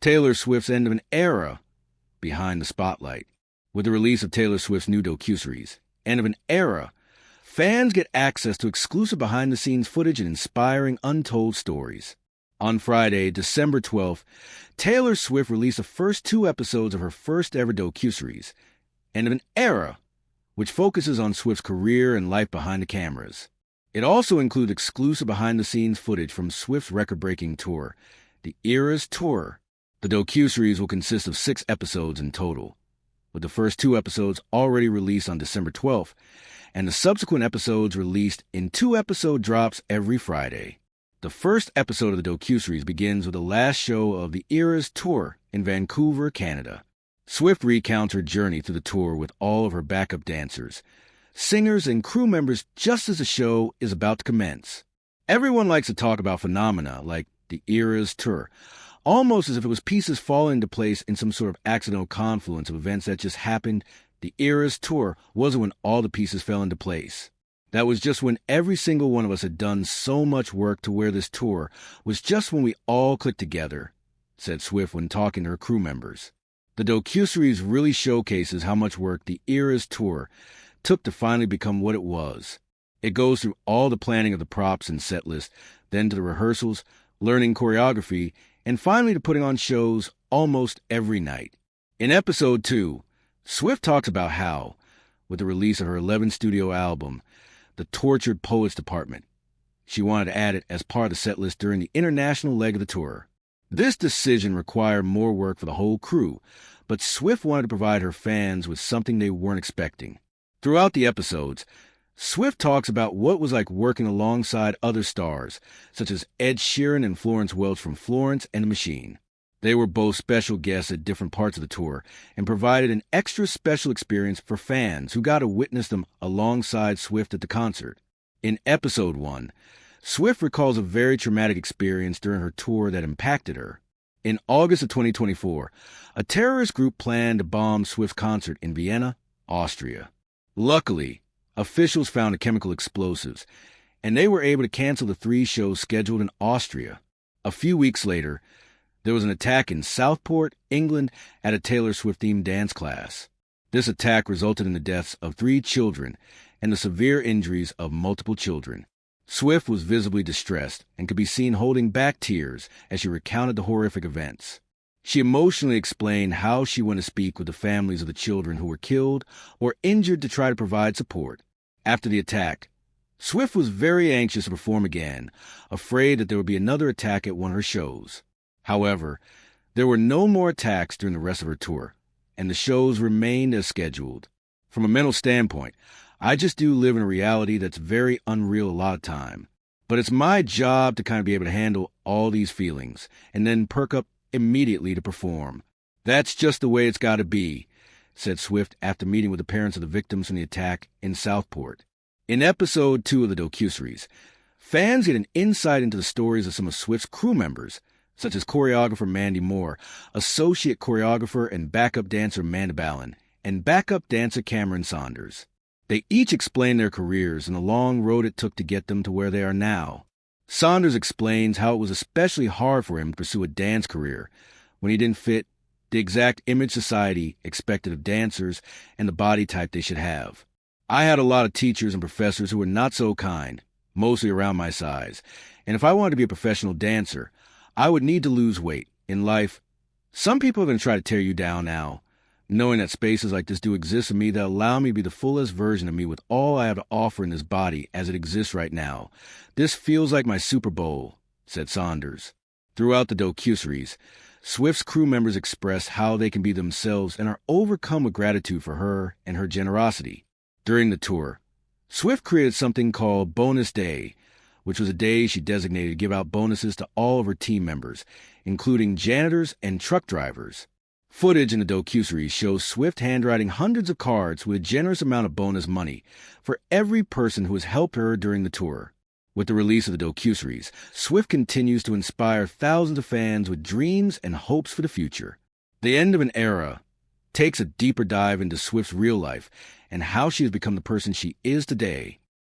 Taylor Swift's end of an era behind the spotlight. With the release of Taylor Swift's new docuseries, End of an Era, fans get access to exclusive behind-the-scenes footage and inspiring untold stories. On Friday, December 12th, Taylor Swift released the first 2 episodes of her first-ever docuseries, End of an Era, which focuses on Swift's career and life behind the cameras. It also includes exclusive behind-the-scenes footage from Swift's record-breaking tour, the Eras Tour. The docuseries will consist of 6 episodes in total, with the first 2 episodes already released on December 12th, and the subsequent episodes released in 2-episode drops every Friday. The first episode of the docuseries begins with the last show of the Eras Tour in Vancouver, Canada. Swift recounts her journey through the tour with all of her backup dancers, singers, and crew members just as the show is about to commence. Everyone likes to talk about phenomena like the Eras Tour, almost as if it was pieces falling into place in some sort of accidental confluence of events that just happened. The Eras Tour wasn't when all the pieces fell into place. That was just when every single one of us had done so much work to where this tour was just when we all clicked together, said Swift when talking to her crew members. The docuseries really showcases how much work the Eras Tour took to finally become what it was. It goes through all the planning of the props and set list, then to the rehearsals, learning choreography, and finally to putting on shows almost every night. In episode 2, Swift talks about how, with the release of her 11th studio album, The Tortured Poets Department, she wanted to add it as part of the set list during the international leg of the tour. This decision required more work for the whole crew, but Swift wanted to provide her fans with something they weren't expecting. Throughout the episodes, Swift talks about what it was like working alongside other stars, such as Ed Sheeran and Florence Welch from Florence and the Machine. They were both special guests at different parts of the tour and provided an extra special experience for fans who got to witness them alongside Swift at the concert. In episode 1, Swift recalls a very traumatic experience during her tour that impacted her. In August of 2024, a terrorist group planned to bomb Swift's concert in Vienna, Austria. Luckily, officials found the chemical explosives, and they were able to cancel the 3 shows scheduled in Austria. A few weeks later, there was an attack in Southport, England, at a Taylor Swift-themed dance class. This attack resulted in the deaths of 3 children and the severe injuries of multiple children. Swift was visibly distressed and could be seen holding back tears as she recounted the horrific events. She emotionally explained how she went to speak with the families of the children who were killed or injured to try to provide support. After the attack, Swift was very anxious to perform again, afraid that there would be another attack at one of her shows. However, there were no more attacks during the rest of her tour, and the shows remained as scheduled. From a mental standpoint, I just do live in a reality that's very unreal a lot of time. But it's my job to kind of be able to handle all these feelings and then perk up immediately to perform. That's just the way it's got to be, said Swift after meeting with the parents of the victims from the attack in Southport. In episode 2 of the docuseries, fans get an insight into the stories of some of Swift's crew members, such as choreographer Mandy Moore, associate choreographer and backup dancer Amanda Ballin, and backup dancer Cameron Saunders. They each explain their careers and the long road it took to get them to where they are now. Saunders explains how it was especially hard for him to pursue a dance career when he didn't fit the exact image society expected of dancers and the body type they should have. I had a lot of teachers and professors who were not so kind, mostly around my size, and if I wanted to be a professional dancer, I would need to lose weight. In life, some people are going to try to tear you down now, knowing that spaces like this do exist in me that allow me to be the fullest version of me with all I have to offer in this body as it exists right now. This feels like my Super Bowl, said Saunders. Throughout the docuseries, Swift's crew members express how they can be themselves and are overcome with gratitude for her and her generosity. During the tour, Swift created something called Bonus Day, which was a day she designated to give out bonuses to all of her team members, including janitors and truck drivers. Footage in the docuseries shows Swift handwriting hundreds of cards with a generous amount of bonus money for every person who has helped her during the tour. With the release of the docuseries, Swift continues to inspire thousands of fans with dreams and hopes for the future. The End of an Era takes a deeper dive into Swift's real life and how she has become the person she is today.